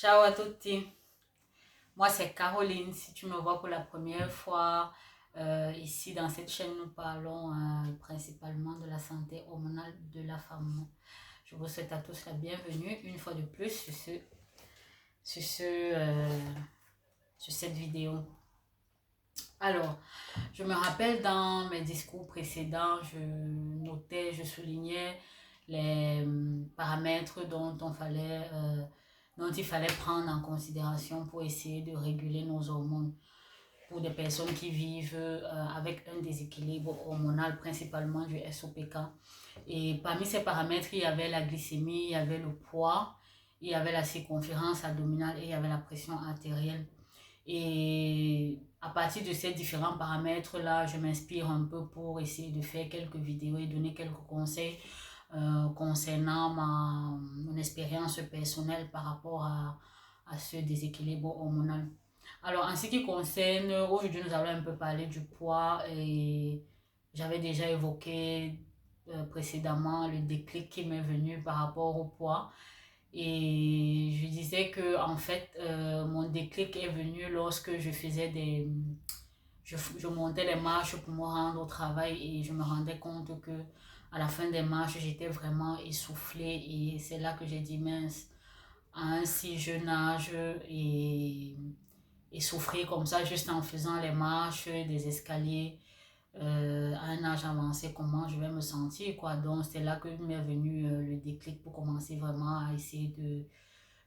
Ciao à tutti, moi c'est Caroline. Si tu me vois pour la première fois, ici dans cette chaîne, nous parlons principalement de la santé hormonale de la femme. Je vous souhaite à tous la bienvenue une fois de plus sur, ce, euh, sur cette vidéo. Alors, je me rappelle dans mes discours précédents, je notais, je soulignais les paramètres dont il fallait prendre en considération pour essayer de réguler nos hormones pour des personnes qui vivent avec un déséquilibre hormonal, principalement du SOPK. Et parmi ces paramètres, il y avait la glycémie, il y avait le poids, il y avait la circonférence abdominale et il y avait la pression artérielle. Et à partir de ces différents paramètres-là, je m'inspire un peu pour essayer de faire quelques vidéos et donner quelques conseils concernant mon expérience personnelle par rapport à ce déséquilibre hormonal. Alors, en ce qui concerne, aujourd'hui, nous allons un peu parler du poids et j'avais déjà évoqué précédemment le déclic qui m'est venu par rapport au poids. Et je disais que, en fait, mon déclic est venu lorsque je montais les marches pour me rendre au travail et je me rendais compte que à la fin des marches, j'étais vraiment essoufflée et c'est là que j'ai dit mince, à un si jeune âge et souffrir comme ça juste en faisant les marches, des escaliers, à un âge avancé, comment je vais me sentir, quoi. Donc, c'est là que m'est venu le déclic pour commencer vraiment à essayer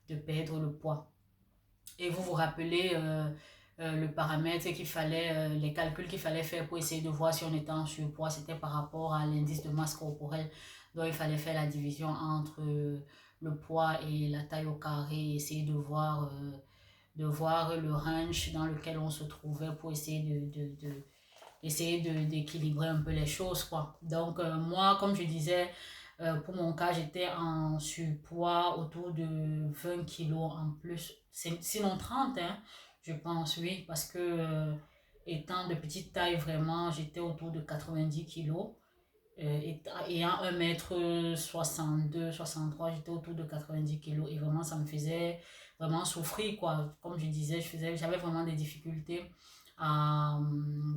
de perdre le poids. Et vous vous rappelez le paramètre qu'il fallait, les calculs qu'il fallait faire pour essayer de voir si on était en surpoids, c'était par rapport à l'indice de masse corporelle. Donc, il fallait faire la division entre le poids et la taille au carré, essayer de voir le range dans lequel on se trouvait pour essayer d'équilibrer un peu les choses, quoi. Donc, moi, comme je disais, pour mon cas, j'étais en surpoids autour de 20 kilos en plus. Sinon 30, hein, je pense, oui, parce que étant de petite taille, vraiment, j'étais autour de 90 kilos. Ayant 1 m 62, 63, j'étais autour de 90 kilos et vraiment ça me faisait vraiment souffrir, quoi. Comme je disais, j'avais vraiment des difficultés à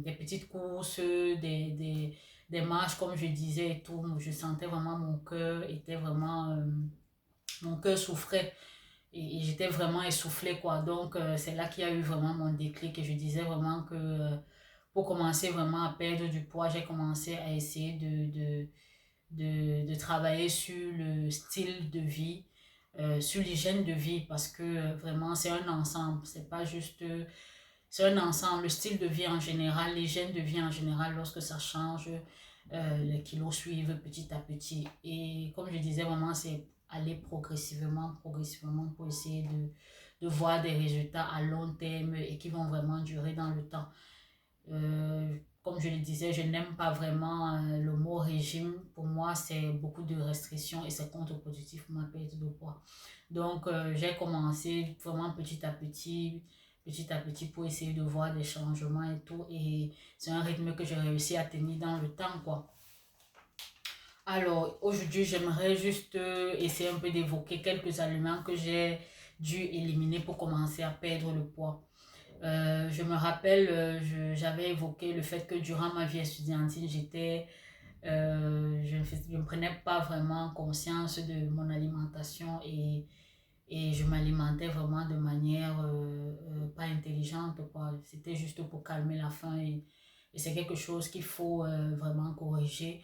des petites courses, des marches, comme je disais et tout. Je sentais vraiment mon cœur souffrait et j'étais vraiment essoufflée, quoi. Donc c'est là qu'il y a eu vraiment mon déclic et je disais vraiment que pour commencer vraiment à perdre du poids, j'ai commencé à essayer de travailler sur le style de vie, sur l'hygiène de vie, parce que vraiment c'est un ensemble, c'est pas juste, c'est un ensemble, le style de vie en général, l'hygiène de vie en général, lorsque ça change, les kilos suivent petit à petit. Et comme je disais, vraiment c'est aller progressivement pour essayer de voir des résultats à long terme et qui vont vraiment durer dans le temps. Comme je le disais, je n'aime pas vraiment le mot régime. Pour moi, c'est beaucoup de restrictions et c'est contre-productif pour ma perte de poids. Donc, j'ai commencé vraiment petit à petit pour essayer de voir des changements et tout. Et c'est un rythme que j'ai réussi à tenir dans le temps, quoi. Alors, aujourd'hui, j'aimerais juste essayer un peu d'évoquer quelques aliments que j'ai dû éliminer pour commencer à perdre le poids. Je me rappelle, j'avais évoqué le fait que durant ma vie estudiantine, je ne prenais pas vraiment conscience de mon alimentation et je m'alimentais vraiment de manière pas intelligente, quoi. C'était juste pour calmer la faim et c'est quelque chose qu'il faut vraiment corriger,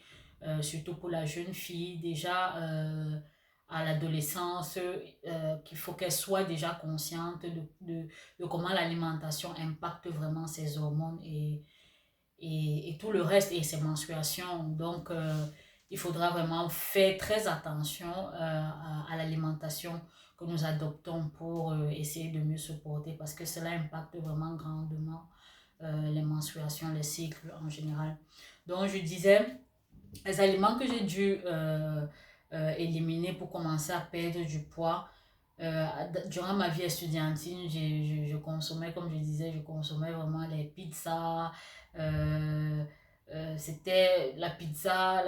surtout pour la jeune fille. Déjà, à l'adolescence, qu'il faut qu'elle soit déjà consciente de comment l'alimentation impacte vraiment ses hormones et tout le reste et ses menstruations. Donc, il faudra vraiment faire très attention à l'alimentation que nous adoptons pour essayer de mieux se porter parce que cela impacte vraiment grandement les menstruations, les cycles en général. Donc, je disais, les aliments que j'ai dû éliminer pour commencer à perdre du poids, euh, durant ma vie estudiantine, je consommais, comme je disais, je consommais vraiment les pizzas, euh, C'était la pizza,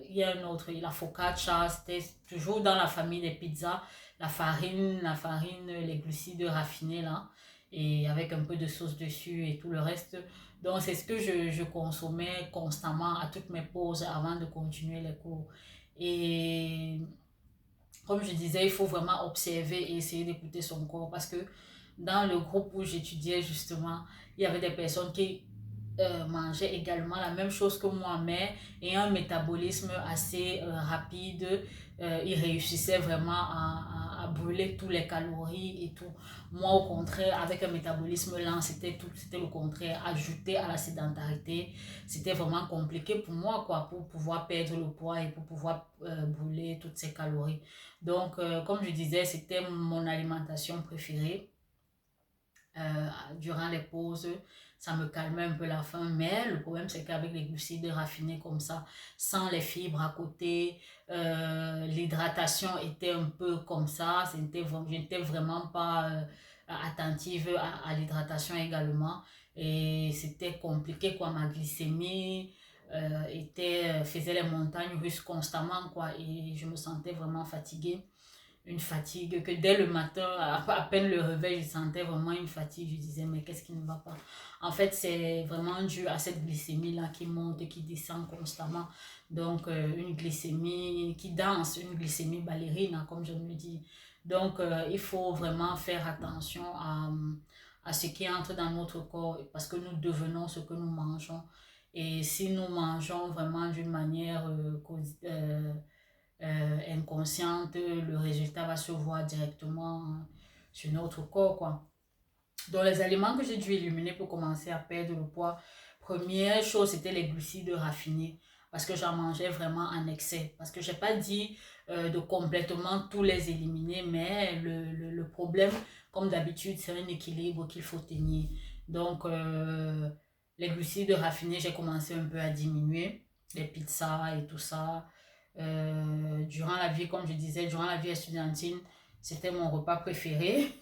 il y a un autre, la focaccia, c'était toujours dans la famille des pizzas, la farine, les glucides raffinés là, et avec un peu de sauce dessus et tout le reste. Donc c'est ce que je consommais constamment à toutes mes pauses avant de continuer les cours. Et comme je disais, il faut vraiment observer et essayer d'écouter son corps parce que dans le groupe où j'étudiais justement, il y avait des personnes qui mangeaient également la même chose que moi, mais ayant un métabolisme assez rapide, ils réussissaient vraiment à brûler tous les calories et tout. Moi, au contraire, avec un métabolisme lent, c'était le contraire. Ajouté à la sédentarité, c'était vraiment compliqué pour moi, quoi, pour pouvoir perdre le poids et pour pouvoir brûler toutes ces calories. Donc, comme je disais, c'était mon alimentation préférée durant les pauses, ça me calmait un peu la faim. Mais le problème, c'est qu'avec les glucides raffinés comme ça, sans les fibres à côté, l'hydratation était un peu comme ça. Je n'étais vraiment pas attentive à l'hydratation également. Et c'était compliqué, quoi. Ma glycémie faisait les montagnes russes constamment, quoi. Et je me sentais vraiment fatiguée, une fatigue que dès le matin, à peine le réveil, je sentais vraiment une fatigue. Je disais, mais qu'est-ce qui ne va pas? En fait, c'est vraiment dû à cette glycémie-là qui monte, qui descend constamment. Donc, une glycémie qui danse, une glycémie ballerine, hein, comme je me dis. Donc, il faut vraiment faire attention à ce qui entre dans notre corps parce que nous devenons ce que nous mangeons. Et si nous mangeons vraiment d'une manière inconsciente, le résultat va se voir directement sur notre corps, quoi. Donc, les aliments que j'ai dû éliminer pour commencer à perdre le poids, première chose, c'était les glucides raffinés. Parce que j'en mangeais vraiment en excès. Parce que je n'ai pas dit de complètement tous les éliminer, mais le problème, comme d'habitude, c'est un équilibre qu'il faut tenir. Donc, les glucides raffinés, j'ai commencé un peu à diminuer. Les pizzas et tout ça. Durant la vie, comme je disais, durant la vie estudiantine, c'était mon repas préféré.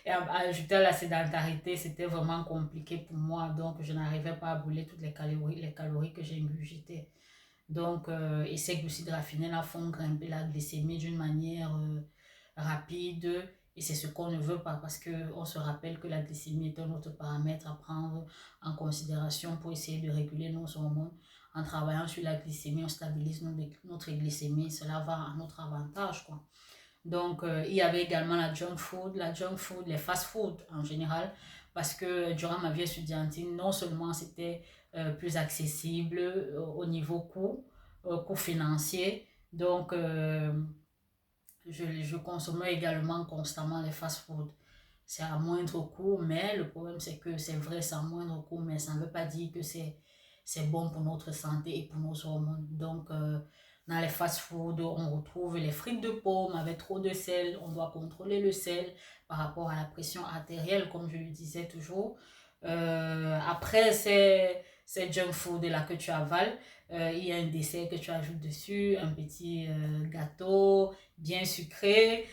Et ajouter à la sédentarité, c'était vraiment compliqué pour moi. Donc, je n'arrivais pas à brûler toutes les calories que j'ai ingurgitées. Donc, et ces glucides raffinés là font grimper la glycémie d'une manière rapide. Et c'est ce qu'on ne veut pas parce qu'on se rappelle que la glycémie est un autre paramètre à prendre en considération pour essayer de réguler nos hormones. En travaillant sur la glycémie, on stabilise notre glycémie. Cela va à notre avantage, quoi. Donc, il y avait également la junk food, les fast food en général, parce que durant ma vie estudiantine, non seulement c'était plus accessible au niveau coût financier, donc je consommais également constamment les fast food. C'est à moindre coût, mais le problème c'est que c'est vrai, c'est à moindre coût, mais ça ne veut pas dire que c'est bon pour notre santé et pour nos hormones. Donc, dans les fast-food, on retrouve les frites de pommes avec trop de sel. On doit contrôler le sel par rapport à la pression artérielle, comme je le disais toujours. Après, c'est junk food là que tu avales. Il y a un dessert que tu ajoutes dessus, un petit gâteau bien sucré.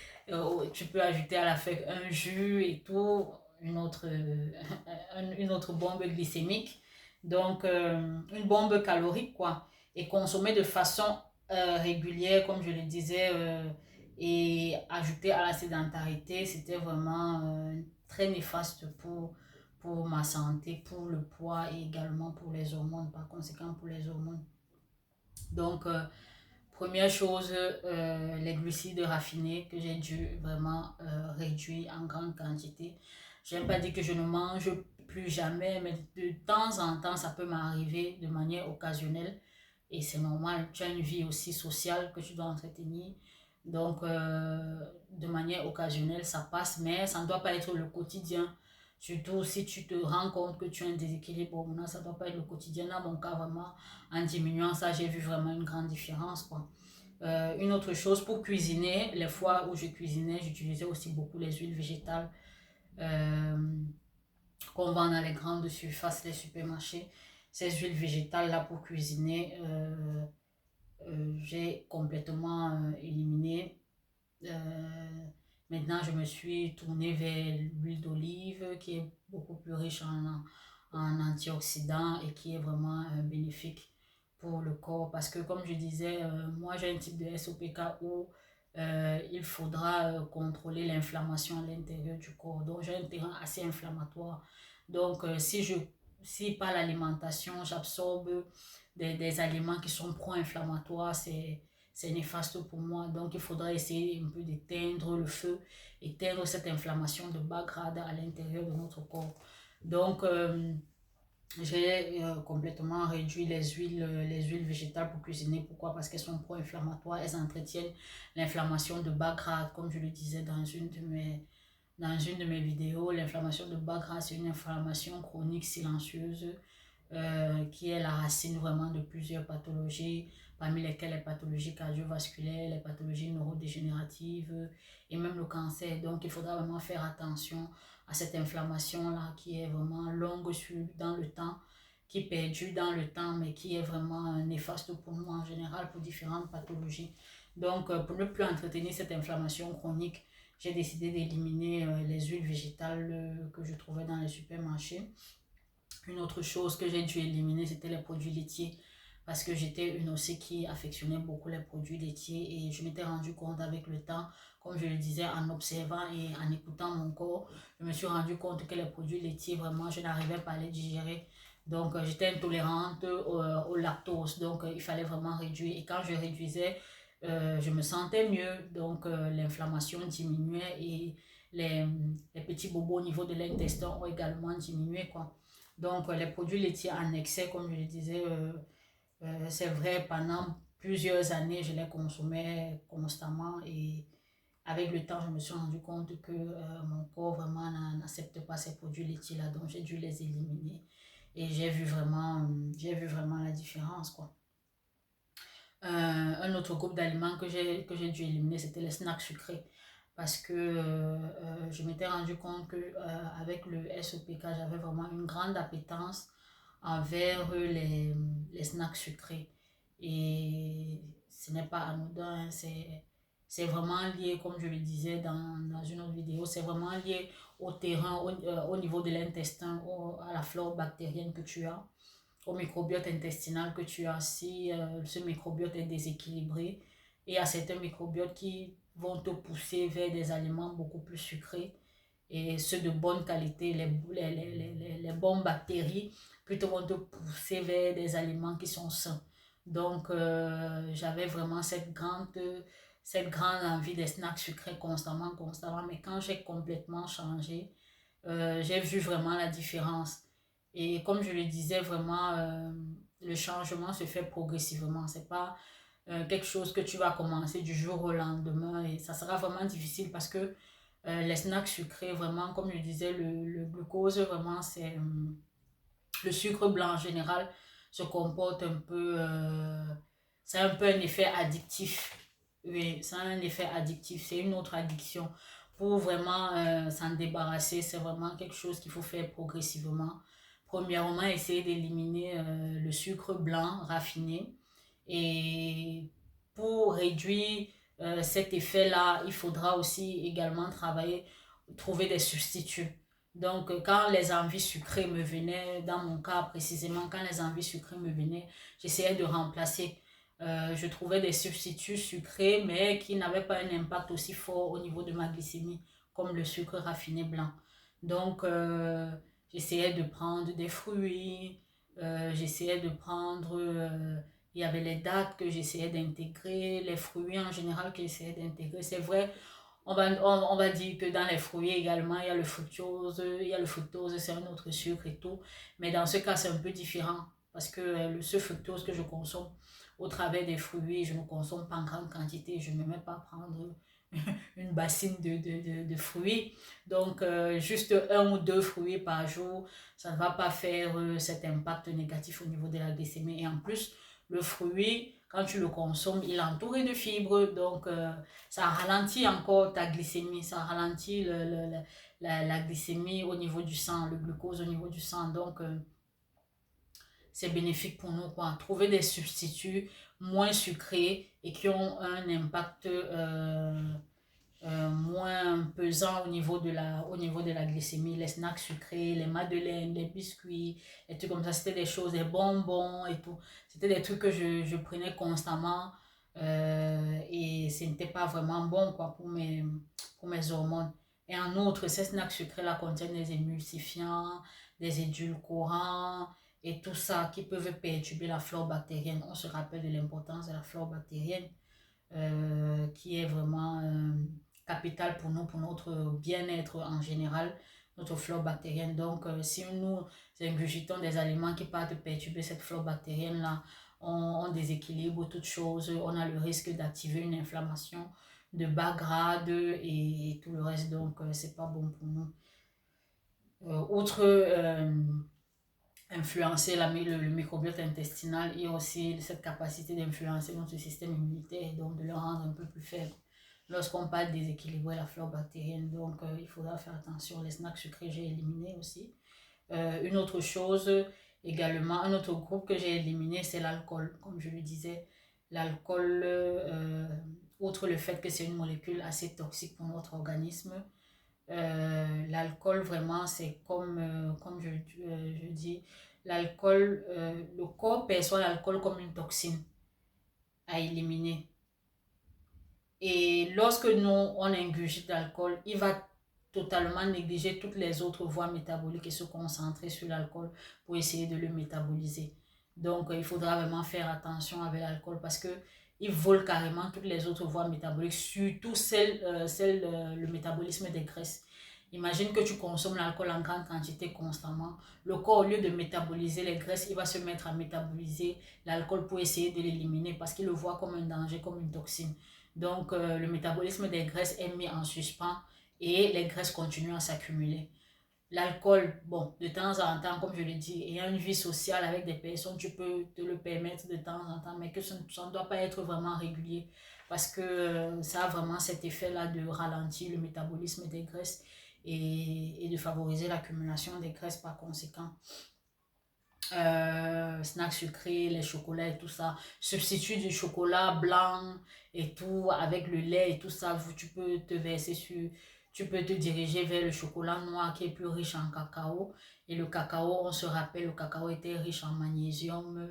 Tu peux ajouter à la fin un jus et tout, une autre bombe glycémique. Donc, une bombe calorique, quoi. Et consommer de façon régulière, comme je le disais, et ajouter à la sédentarité, c'était vraiment très néfaste pour ma santé, pour le poids et également pour les hormones, par conséquent pour les hormones. Donc, première chose, les glucides raffinés que j'ai dû vraiment réduire en grande quantité. Je n'aime pas dire que je ne mange plus jamais, mais de temps en temps, ça peut m'arriver de manière occasionnelle. Et c'est normal, tu as une vie aussi sociale que tu dois entretenir. Donc, de manière occasionnelle, ça passe, mais ça ne doit pas être le quotidien. Surtout si tu te rends compte que tu as un déséquilibre hormonal, ça ne doit pas être le quotidien. Dans mon cas, vraiment, en diminuant ça, j'ai vu vraiment une grande différence, quoi. Une autre chose, pour cuisiner, les fois où je cuisinais, j'utilisais aussi beaucoup les huiles végétales euh, qu'on vend dans les grandes surfaces, les supermarchés. Ces huiles végétales-là pour cuisiner, j'ai complètement éliminé. Maintenant, je me suis tournée vers l'huile d'olive qui est beaucoup plus riche en antioxydants et qui est vraiment bénéfique pour le corps. Parce que comme je disais, moi j'ai un type de SOPK où il faudra contrôler l'inflammation à l'intérieur du corps. Donc j'ai un terrain assez inflammatoire. Donc si par l'alimentation j'absorbe des aliments qui sont pro-inflammatoires, c'est néfaste pour moi. Donc il faudra essayer un peu d'éteindre le feu, éteindre cette inflammation de bas grade à l'intérieur de notre corps. Donc j'ai complètement réduit les huiles végétales pour cuisiner. Pourquoi? Parce qu'elles sont pro-inflammatoires. Elles entretiennent l'inflammation de bas grade, comme je le disais dans une de mes vidéos. L'inflammation de bas grade, c'est une inflammation chronique silencieuse qui est la racine vraiment de plusieurs pathologies, parmi lesquelles les pathologies cardiovasculaires, les pathologies neurodégénératives et même le cancer. Donc il faudra vraiment faire attention à cette inflammation-là qui est vraiment longue dans le temps, qui perdure dans le temps, mais qui est vraiment néfaste pour nous en général pour différentes pathologies. Donc pour ne plus entretenir cette inflammation chronique, j'ai décidé d'éliminer les huiles végétales que je trouvais dans les supermarchés. Une autre chose que j'ai dû éliminer, c'était les produits laitiers. Parce que j'étais une aussi qui affectionnait beaucoup les produits laitiers. Et je m'étais rendu compte avec le temps, comme je le disais, en observant et en écoutant mon corps, je me suis rendu compte que les produits laitiers, vraiment, je n'arrivais pas à les digérer. Donc, j'étais intolérante au lactose. Donc, il fallait vraiment réduire. Et quand je réduisais, je me sentais mieux. Donc, l'inflammation diminuait et les, les petits bobos au niveau de l'intestin ont également diminué, quoi. Donc, les produits laitiers en excès, comme je le disais, c'est vrai, pendant plusieurs années, je les consommais constamment et avec le temps, je me suis rendu compte que mon corps vraiment n'accepte pas ces produits laitiers-là, donc j'ai dû les éliminer et j'ai vu vraiment la différence, quoi. Un autre groupe d'aliments que j'ai dû éliminer, c'était les snacks sucrés. Parce que je m'étais rendu compte que avec le SOPK, j'avais vraiment une grande appétence envers les snacks sucrés. Et ce n'est pas anodin, hein, c'est vraiment lié, comme je le disais dans une autre vidéo, c'est vraiment lié au terrain, au niveau de l'intestin, à la flore bactérienne que tu as, au microbiote intestinal que tu as. Si ce microbiote est déséquilibré, et à certains microbiotes qui vont te pousser vers des aliments beaucoup plus sucrés et ceux de bonne qualité, les bonnes bactéries, plutôt vont te pousser vers des aliments qui sont sains. Donc, j'avais vraiment cette grande envie des snacks sucrés constamment, constamment. Mais quand j'ai complètement changé, j'ai vu vraiment la différence. Et comme je le disais, vraiment, le changement se fait progressivement. C'est pas quelque chose que tu vas commencer du jour au lendemain et ça sera vraiment difficile parce que les snacks sucrés, vraiment, comme je disais, le glucose, vraiment, le sucre blanc en général se comporte un peu, c'est un peu un effet addictif. Oui, c'est un effet addictif, c'est une autre addiction. Pour vraiment s'en débarrasser, c'est vraiment quelque chose qu'il faut faire progressivement. Premièrement, essayer d'éliminer le sucre blanc raffiné. Et pour réduire cet effet-là, il faudra aussi également travailler, trouver des substituts. Donc, quand les envies sucrées me venaient, dans mon cas précisément, quand les envies sucrées me venaient, j'essayais de remplacer. Je trouvais des substituts sucrés, mais qui n'avaient pas un impact aussi fort au niveau de ma glycémie, comme le sucre raffiné blanc. Donc, j'essayais de prendre des fruits, j'essayais de prendre, il y avait les dattes que j'essayais d'intégrer, les fruits en général que j'essayais d'intégrer. C'est vrai, on va dire que dans les fruits également, il y a le fructose, c'est un autre sucre et tout. Mais dans ce cas, c'est un peu différent parce que ce fructose que je consomme au travers des fruits, je ne consomme pas en grande quantité. Je ne me mets pas à prendre une bassine de fruits. Donc, juste un ou deux fruits par jour, ça ne va pas faire cet impact négatif au niveau de la glycémie. Et en plus, le fruit, quand tu le consommes, il est entouré de fibres. Donc, ça ralentit encore ta glycémie. Ça ralentit la glycémie au niveau du sang, le glucose au niveau du sang. Donc, c'est bénéfique pour nous, quoi. Trouver des substituts moins sucrés et qui ont un impact moins pesant au niveau de la glycémie, les snacks sucrés, les madeleines, les biscuits, et tout comme ça. C'était des choses, des bonbons et tout. C'était des trucs que je prenais constamment et ce n'était pas vraiment bon quoi, pour mes hormones. Et en outre, ces snacks sucrés-là contiennent des émulsifiants, des édulcorants et tout ça qui peuvent perturber la flore bactérienne. On se rappelle de l'importance de la flore bactérienne qui est vraiment capitale pour nous, pour notre bien-être en général, notre flore bactérienne. Donc, si nous ingurgitons des aliments qui partent perturber cette flore bactérienne-là, on déséquilibre toutes choses, on a le risque d'activer une inflammation de bas grade et tout le reste. Donc, c'est pas bon pour nous. Outre influencer le microbiote intestinal, il y a aussi cette capacité d'influencer notre système immunitaire et donc de le rendre un peu plus faible lorsqu'on parle déséquilibrer la flore bactérienne. Donc, il faudra faire attention. Les snacks sucrés, j'ai éliminé aussi. Une autre chose également, un autre groupe que j'ai éliminé, c'est l'alcool. Comme je le disais, l'alcool, outre le fait que c'est une molécule assez toxique pour notre organisme, l'alcool vraiment c'est comme je dis, l'alcool, le corps perçoit l'alcool comme une toxine à éliminer. Et lorsque nous, on ingurgite l'alcool, il va totalement négliger toutes les autres voies métaboliques et se concentrer sur l'alcool pour essayer de le métaboliser. Donc, il faudra vraiment faire attention avec l'alcool parce que il vole carrément toutes les autres voies métaboliques, surtout le métabolisme des graisses. Imagine que tu consommes l'alcool en grande quantité constamment. Le corps, au lieu de métaboliser les graisses, il va se mettre à métaboliser l'alcool pour essayer de l'éliminer parce qu'il le voit comme un danger, comme une toxine. Donc, le métabolisme des graisses est mis en suspens et les graisses continuent à s'accumuler. L'alcool, bon, de temps en temps, comme je l'ai dit, ayant une vie sociale avec des personnes, tu peux te le permettre de temps en temps, mais que ça ne doit pas être vraiment régulier parce que ça a vraiment cet effet-là de ralentir le métabolisme des graisses et de favoriser l'accumulation des graisses par conséquent. Snacks sucrés, les chocolats et tout ça. Substitue du chocolat blanc et tout avec le lait et tout ça. Tu peux te verser sur, tu peux te diriger vers le chocolat noir qui est plus riche en cacao. Et le cacao, on se rappelle, le cacao était riche en magnésium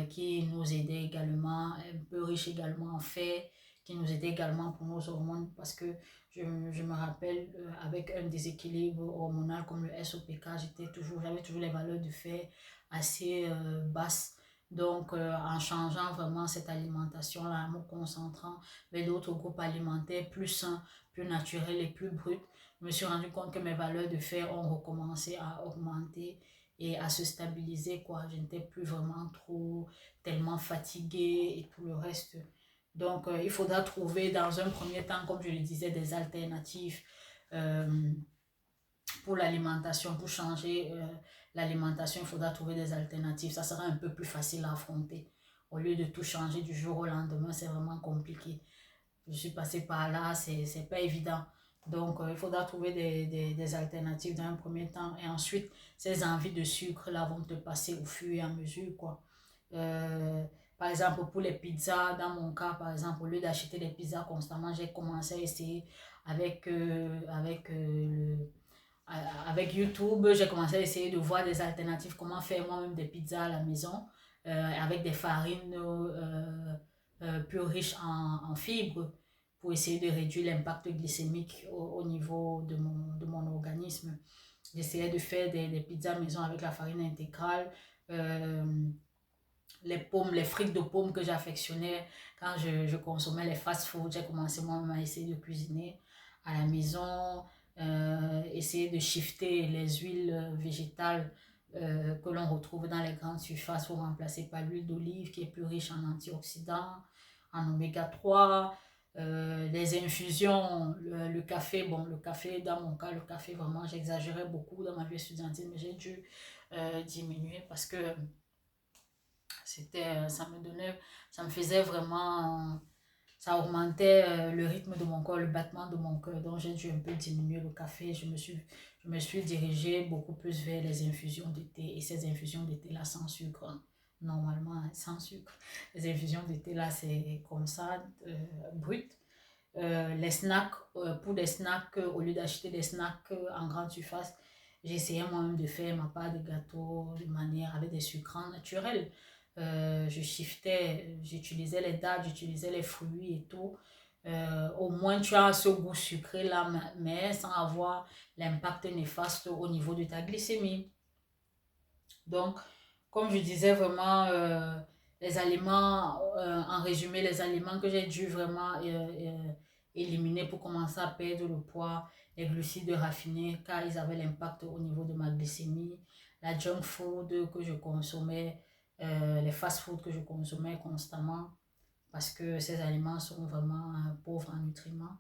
qui nous aidait également, un peu riche également en fer, qui nous aidait également pour nos hormones parce que je me rappelle avec un déséquilibre hormonal comme le SOPK, j'avais toujours les valeurs de fer assez basse. Donc, en changeant vraiment cette alimentation-là, en me concentrant vers d'autres groupes alimentaires plus sains, plus naturels et plus bruts, je me suis rendu compte que mes valeurs de fer ont recommencé à augmenter et à se stabiliser, quoi. Je n'étais plus vraiment tellement fatiguée et tout le reste. Donc, il faudra trouver dans un premier temps, comme je le disais, des alternatives pour l'alimentation, pour changer l'alimentation, il faudra trouver des alternatives. Ça sera un peu plus facile à affronter. Au lieu de tout changer du jour au lendemain, c'est vraiment compliqué. Je suis passée par là, c'est pas évident. Donc, il faudra trouver des alternatives dans un premier temps. Et ensuite, ces envies de sucre là vont te passer au fur et à mesure, quoi. Euh, Par exemple, pour les pizzas, dans mon cas, par exemple, au lieu d'acheter des pizzas constamment, j'ai commencé à essayer avec YouTube, j'ai commencé à essayer de voir des alternatives, comment faire moi-même des pizzas à la maison avec des farines plus riches en fibres pour essayer de réduire l'impact glycémique au niveau de mon organisme. J'essayais de faire des pizzas maison avec la farine intégrale, euh, les pommes, les frites de pommes que j'affectionnais quand je consommais les fast-food. J'ai commencé moi-même à essayer de cuisiner à la maison, essayer de shifter les huiles végétales que l'on retrouve dans les grandes surfaces pour remplacer par l'huile d'olive qui est plus riche en antioxydants, en oméga 3, les infusions, le café. Bon, le café, dans mon cas, le café, vraiment, j'exagérais beaucoup dans ma vie estudiantine, mais j'ai dû diminuer parce que ça me faisait vraiment, ça augmentait le rythme de mon corps, le battement de mon cœur. Donc j'ai dû un peu diminuer le café. Je me suis dirigée beaucoup plus vers les infusions de thé. Et ces infusions de thé là sans sucre, hein. Normalement, hein, sans sucre. Les infusions de thé là, c'est comme ça, brut. les snacks, pour des snacks, au lieu d'acheter des snacks en grande surface, j'essayais moi-même de faire ma part de gâteau de manière avec des sucrants naturels. Je shiftais, j'utilisais les dattes, j'utilisais les fruits et tout. Au moins, tu as ce goût sucré là, mais sans avoir l'impact néfaste au niveau de ta glycémie. Donc, comme je disais vraiment, les aliments, en résumé, les aliments que j'ai dû vraiment éliminer pour commencer à perdre le poids, les glucides raffinés, car ils avaient l'impact au niveau de ma glycémie, la junk food que je consommais, les fast food que je consommais constamment, parce que ces aliments sont vraiment pauvres en nutriments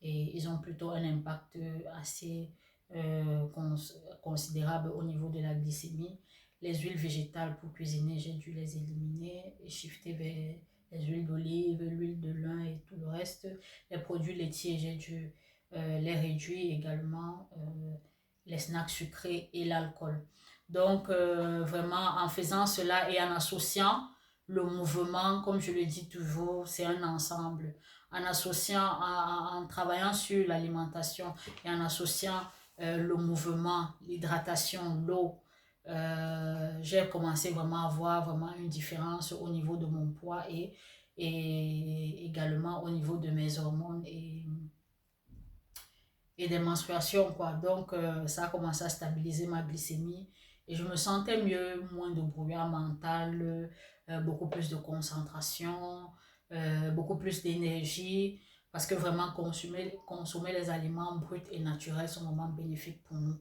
et ils ont plutôt un impact assez considérable au niveau de la glycémie. Les huiles végétales pour cuisiner, j'ai dû les éliminer et shifter vers les huiles d'olive, l'huile de lin et tout le reste. Les produits laitiers, j'ai dû les réduire également, les snacks sucrés et l'alcool. Donc, vraiment, en faisant cela et en associant le mouvement, comme je le dis toujours, c'est un ensemble. En associant, en travaillant sur l'alimentation et en associant le mouvement, l'hydratation, l'eau, j'ai commencé vraiment à voir vraiment une différence au niveau de mon poids et également au niveau de mes hormones et des menstruations, quoi. Donc, ça a commencé à stabiliser ma glycémie et je me sentais mieux, moins de brouillard mental, beaucoup plus de concentration, beaucoup plus d'énergie, parce que vraiment consommer les aliments bruts et naturels sont vraiment bénéfiques pour nous.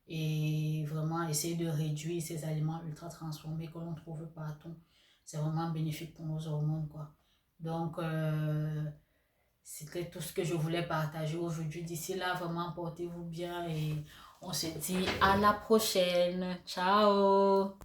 Et vraiment essayer de réduire ces aliments ultra transformés que l'on trouve partout, c'est vraiment bénéfique pour nos hormones, quoi. Donc, c'était tout ce que je voulais partager aujourd'hui. D'ici là, vraiment, portez-vous bien et on se dit à la prochaine. Ciao!